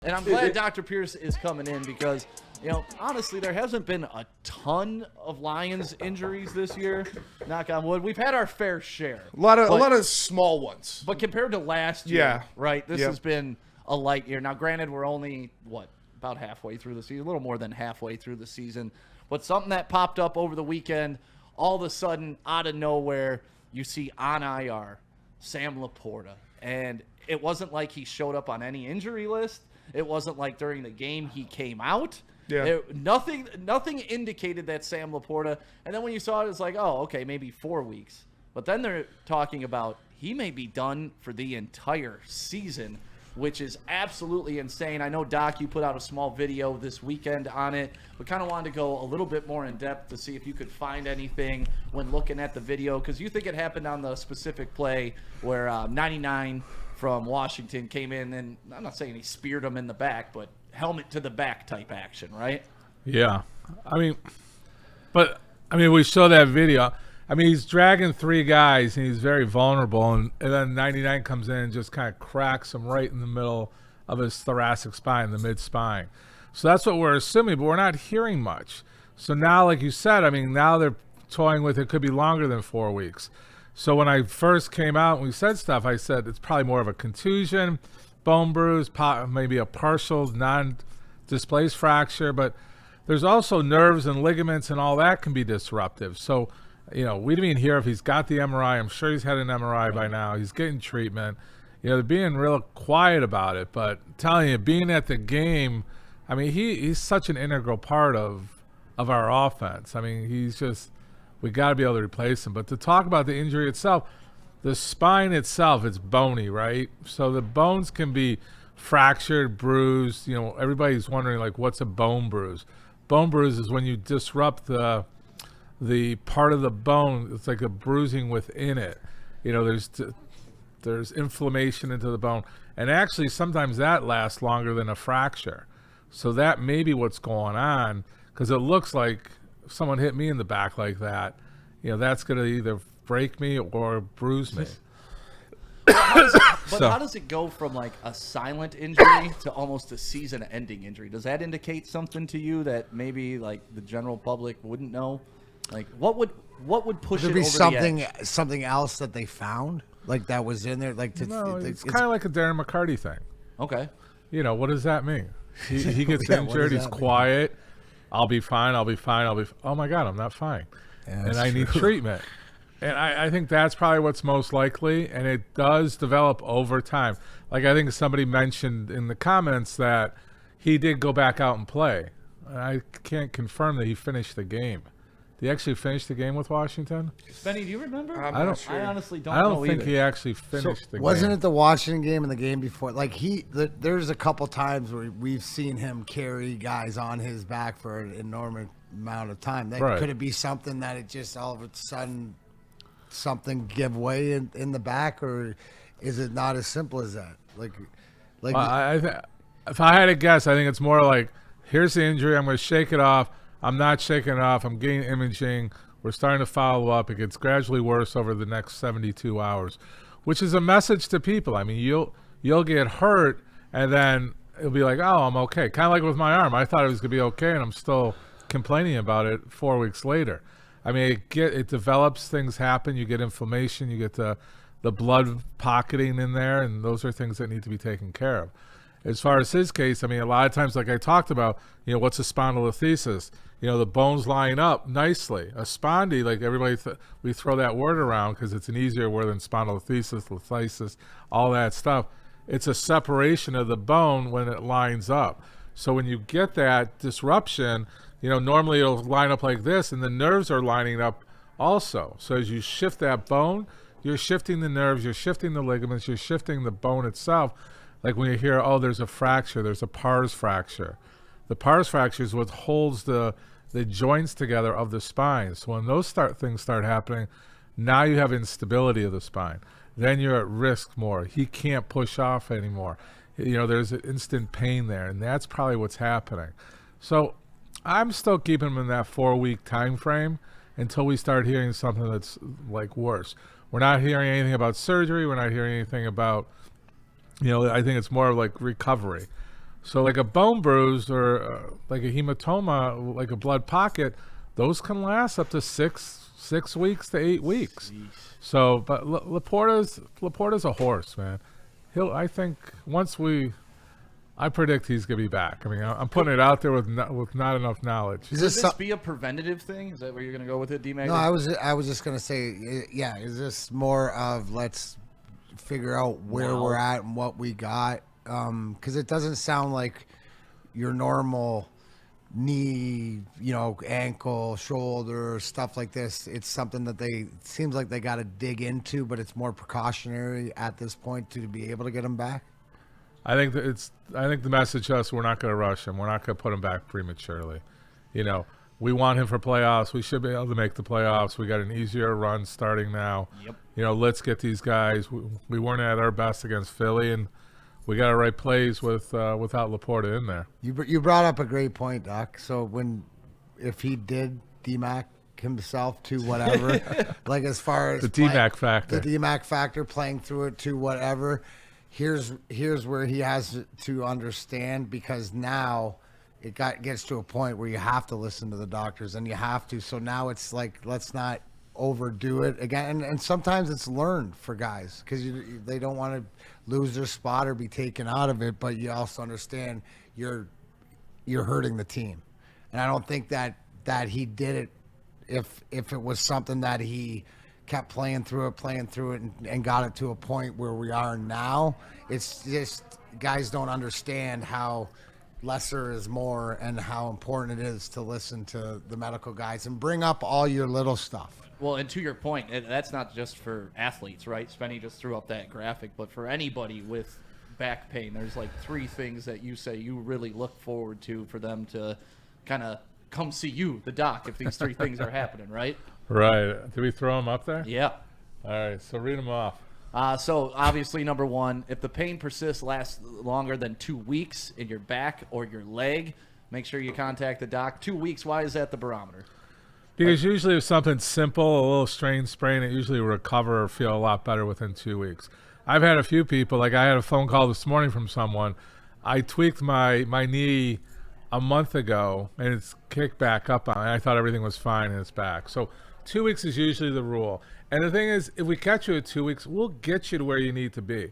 And I'm glad Dr. Pierce is coming in because, honestly, there hasn't been a ton of Lions injuries this year. Knock on wood. We've had our fair share. A lot of small ones. But compared to last year, right, this has been a light year. Now, granted, we're only, about halfway through the season, a little more than halfway through the season. But something that popped up over the weekend, all of a sudden, out of nowhere, you see on IR, Sam Laporta. And it wasn't like he showed up on any injury list. It wasn't like during the game he came out. Yeah. Nothing indicated that Sam Laporta. And then when you saw it, it's like, oh, okay, maybe 4 weeks. But then they're talking about he may be done for the entire season, which is absolutely insane. I know, Doc, you put out a small video this weekend on it, but kind of wanted to go a little bit more in depth to see if you could find anything when looking at the video, because you think it happened on the specific play where 99 from Washington came in, and I'm not saying he speared him in the back, but helmet to the back type action, right? Yeah. We saw that video. He's dragging 3 guys, and he's very vulnerable, and then 99 comes in and just kind of cracks him right in the middle of his thoracic spine, the mid-spine. So that's what we're assuming, but we're not hearing much. So now, like you said, now they're toying with it could be longer than 4 weeks. So when I first came out and we said stuff, I said it's probably more of a contusion, bone bruise, maybe a partial non-displaced fracture, but there's also nerves and ligaments and all that can be disruptive. So, we didn't even hear if he's got the MRI. I'm sure he's had an MRI by now. He's getting treatment. They're being real quiet about it, but I'm telling you, being at the game, he's such an integral part of our offense. He's just, we got to be able to replace him. But to talk about the injury itself, the spine itself, it's bony, right? So the bones can be fractured, bruised. Everybody's wondering, like, what's a bone bruise? Bone bruise is when you disrupt the part of the bone. It's like a bruising within it. There's inflammation into the bone. And actually, sometimes that lasts longer than a fracture. So that may be what's going on, because it looks like if someone hit me in the back like that, that's going to either break me or bruise me. How does it go from like a silent injury to almost a season-ending injury? Does that indicate something to you that maybe like the general public wouldn't know? Like what would push it over the edge? Something else that they found, like that was in there, like it's kind of like a Darren McCarty thing. Okay. What does that mean? He gets injured. He's quiet. I'll be fine. Oh my God, I'm not fine, and I need treatment. And I think that's probably what's most likely, and it does develop over time. Like I think somebody mentioned in the comments that he did go back out and play. I can't confirm that he finished the game. Did he actually finish the game with Washington? Benny, do you remember? I honestly don't know. I don't think he actually finished the game. Wasn't it the Washington game and the game before? Like there's a couple times where we've seen him carry guys on his back for an enormous amount of time. Could it be something that it just all of a sudden something give way in the back, or is it not as simple as that? If I had to guess, I think it's more like, here's the injury, I'm going to shake it off. I'm not shaking it off. I'm getting imaging. We're starting to follow up. It gets gradually worse over the next 72 hours, which is a message to people. You'll get hurt, and then it'll be like, oh, I'm okay. Kind of like with my arm. I thought it was going to be okay, and I'm still complaining about it 4 weeks later. It develops, things happen. You get inflammation. You get the blood pocketing in there, and those are things that need to be taken care of. As far as his case, a lot of times, like I talked about, what's a spondylolisthesis? The bones line up nicely. A spondy, like everybody, we throw that word around because it's an easier word than spondylolisthesis, lithisis, all that stuff. It's a separation of the bone when it lines up. So when you get that disruption, normally it'll line up like this, and the nerves are lining up also. So as you shift that bone, you're shifting the nerves, you're shifting the ligaments, you're shifting the bone itself. Like when you hear, oh, there's a fracture, there's a pars fracture. The pars fracture is what holds the joints together of the spine. So when those things start happening, now you have instability of the spine. Then you're at risk more. He can't push off anymore. There's instant pain there, and that's probably what's happening. So I'm still keeping him in that 4-week time frame until we start hearing something that's like worse. We're not hearing anything about surgery. We're not hearing anything about, I think it's more like recovery. So like a bone bruise or like a hematoma, like a blood pocket, those can last up to 6 weeks to 8 weeks. Jeez. So, but Laporta's a horse, man. I think I predict he's gonna be back. I mean, I'm putting it out there with not enough knowledge. Should this be a preventative thing? Is that where you're gonna go with it, D-Mag? No, I was just gonna say, yeah. Is this more of let's figure out where we're at and what we got? Because it doesn't sound like your normal knee, ankle, shoulder, stuff like this. It's something that it seems like they got to dig into, but it's more precautionary at this point to be able to get them back. I think the message to us, we're not going to rush him. We're not going to put him back prematurely. We want him for playoffs. We should be able to make the playoffs. We got an easier run starting now. Yep. Let's get these guys. We weren't at our best against Philly, and we got to write plays without Laporta in there. You brought up a great point, Doc. So if he did DMAC himself to whatever, like as far as the DMAC factor, playing through it to whatever, here's where he has to understand, because now it gets to a point where you have to listen to the doctors and you have to. So now it's like, let's not overdo it again. And sometimes it's learned for guys because they don't want to lose their spot or be taken out of it, but you also understand you're hurting the team. And I don't think that he did it if it was something that he kept playing through it and got it to a point where we are now. It's just guys don't understand how lesser is more and how important it is to listen to the medical guys and bring up all your little stuff. Well, and to your point, that's not just for athletes, right? Spenny just threw up that graphic, but for anybody with back pain, there's like 3 things that you say you really look forward to for them to kind of come see you, the doc, if these 3 things are happening, right? Right. Did we throw them up there? Yeah. All right, so read them off. So obviously, number 1, if the pain persists, lasts longer than 2 weeks in your back or your leg, make sure you contact the doc. 2 weeks, why is that the barometer? Because usually if something's simple, a little strain, sprain, it usually recover or feel a lot better within 2 weeks. I've had a few people, like I had a phone call this morning from someone. I tweaked my knee a month ago, and it's kicked back up on it. I thought everything was fine, and it's back. So 2 weeks is usually the rule. And the thing is, if we catch you at 2 weeks, we'll get you to where you need to be.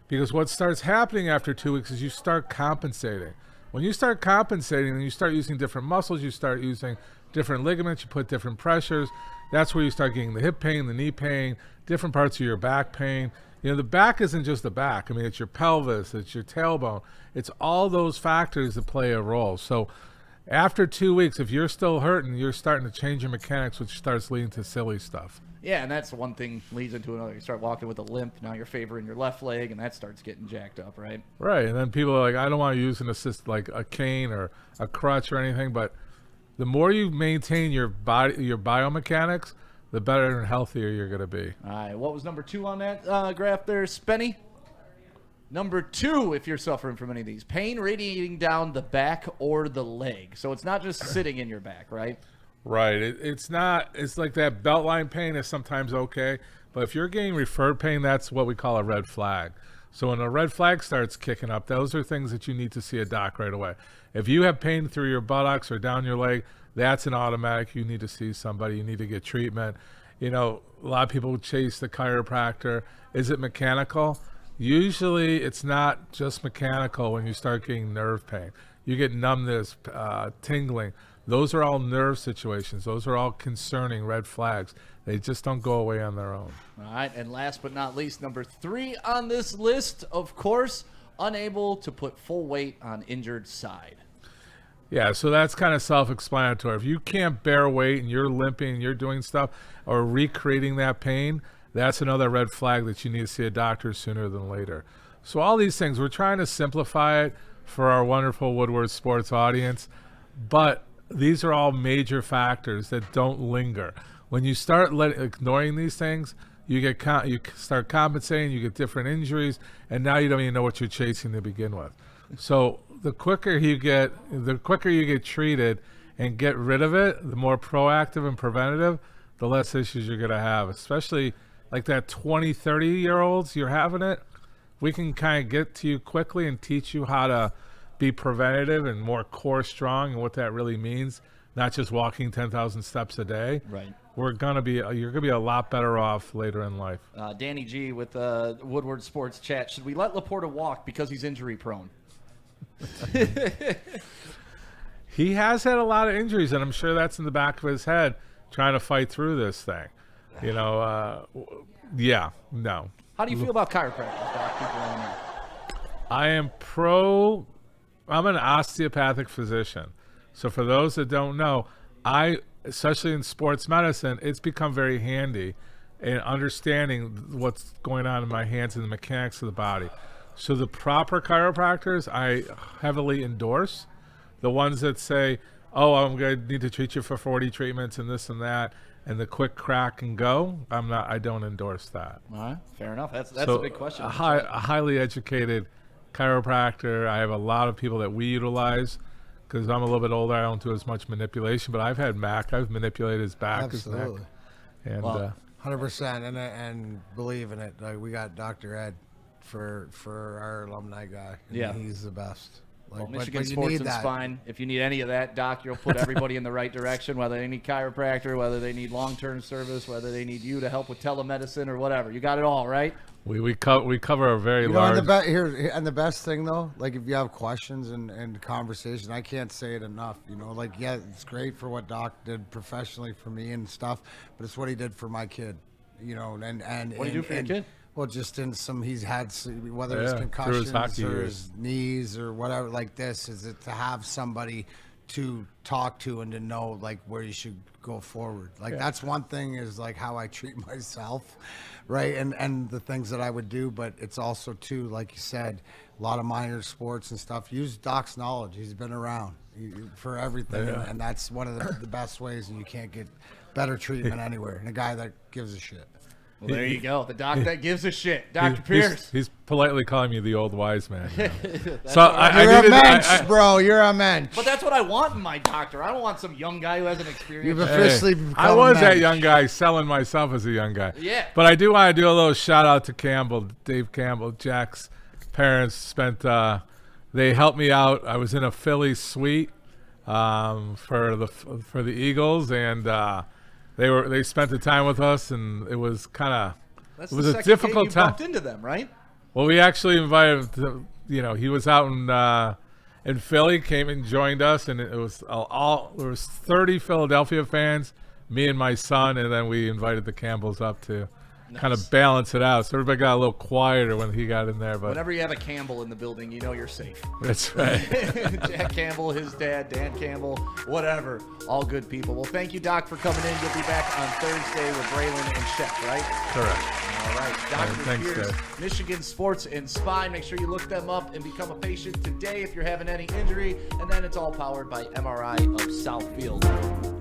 Because what starts happening after 2 weeks is you start compensating. When you start compensating and you start using different muscles, you start using different ligaments, you put different pressures, that's where you start getting the hip pain, the knee pain, different parts of your back pain. The back isn't just the back. I mean, it's your pelvis, it's your tailbone. It's all those factors that play a role. So after 2 weeks, if you're still hurting, you're starting to change your mechanics, which starts leading to silly stuff. Yeah, and that's one thing leads into another. You start walking with a limp, now you're favoring your left leg, and that starts getting jacked up, right? Right, and then people are like, I don't want to use an assist like a cane or a crutch or anything, but the more you maintain your body, your biomechanics, the better and healthier you're going to be. All right, what was number 2 on that graph there, Spenny? Number 2, if you're suffering from any of these, pain radiating down the back or the leg. So it's not just sitting in your back, right? Right. It's not. It's like that belt line pain is sometimes okay, but if you're getting referred pain, that's what we call a red flag. So when a red flag starts kicking up, those are things that you need to see a doc right away. If you have pain through your buttocks or down your leg, that's an automatic. You need to see somebody. You need to get treatment. A lot of people chase the chiropractor. Is it mechanical? Usually it's not just mechanical when you start getting nerve pain. You get numbness, tingling. Those are all nerve situations. Those are all concerning red flags. They just don't go away on their own. All right, and last but not least, number 3 on this list, of course, unable to put full weight on injured side. Yeah, so that's kind of self-explanatory. If you can't bear weight and you're limping and you're doing stuff or recreating that pain, that's another red flag that you need to see a doctor sooner than later. So all these things, we're trying to simplify it for our wonderful Woodward sports audience, but these are all major factors that don't linger. When you start ignoring these things, you start compensating, you get different injuries, and now you don't even know what you're chasing to begin with. So the quicker you get treated and get rid of it, the more proactive and preventative, the less issues you're going to have, especially like that 20, 30-year-olds you're having it. We can kind of get to you quickly and teach you how to be preventative and more core strong, and what that really means, not just walking 10,000 steps a day. Right. You're gonna be a lot better off later in life. Danny G with Woodward Sports Chat. Should we let Laporta walk because he's injury prone? He has had a lot of injuries, and I'm sure that's in the back of his head, trying to fight through this thing. Yeah, no. How do you feel about chiropractors, Doc? People on there. I'm an osteopathic physician. So for those that don't know, especially in sports medicine, it's become very handy in understanding what's going on in my hands and the mechanics of the body. So the proper chiropractors, I heavily endorse. The ones that say, oh, I'm going to need to treat you for 40 treatments and this and that, and the quick crack and go, I don't endorse that. All right, fair enough. That's a big question. A highly educated chiropractor. I have a lot of people that we utilize because I'm a little bit older. I don't do as much manipulation, but I've had Mac. I've manipulated his back, his neck. And 100%, and believe in it. Like, we got Dr. Ed for our alumni guy. And he's the best. Well, Michigan Sports and Spine, if you need any of that, Doc, you'll put everybody in the right direction, whether they need chiropractor, whether they need long-term service, whether they need you to help with telemedicine or whatever. You got it all, right? We cover a very large... And the best thing, though, like if you have questions and conversation, I can't say it enough. It's great for what Doc did professionally for me and stuff, but it's what he did for my kid. And what do you do for your kid? Well, just in he's had, whether it's concussions or his knees or whatever like this, is it to have somebody to talk to and to know like where you should go forward. Like that's one thing is like how I treat myself, right? And the things that I would do, but it's also too, like you said, a lot of minor sports and stuff. Use Doc's knowledge. He's been around for everything, and that's one of the best ways, and you can't get better treatment anywhere. And a guy that gives a shit. Well, there you go. The doc that gives a shit. Dr. Pierce. He's politely calling me the old wise man. You're a mensch, bro. You're a mensch. But that's what I want in my doctor. I don't want some young guy who hasn't experienced. You've officially become I was that young guy selling myself as a young guy. Yeah. But I do want to do a little shout out to Campbell, Dave Campbell. Jack's parents they helped me out. I was in a Philly suite for the Eagles, and they spent the time with us, and it was it was a difficult time. Bumped into them, right? Well, we actually invited he was out in Philly, came and joined us, and it was there was 30 Philadelphia fans, me and my son, and then we invited the Campbells up to kind of balance it out. So everybody got a little quieter when he got in there. But whenever you have a Campbell in the building, you know you're safe. That's right. Jack Campbell, his dad, Dan Campbell, whatever. All good people. Well, thank you, Doc, for coming in. You'll be back on Thursday with Braylon and Shep, right? Correct. All right. Dr. Pierce, Michigan Sports and Spine. Make sure you look them up and become a patient today if you're having any injury. And then it's all powered by Amon-Ra of Southfield.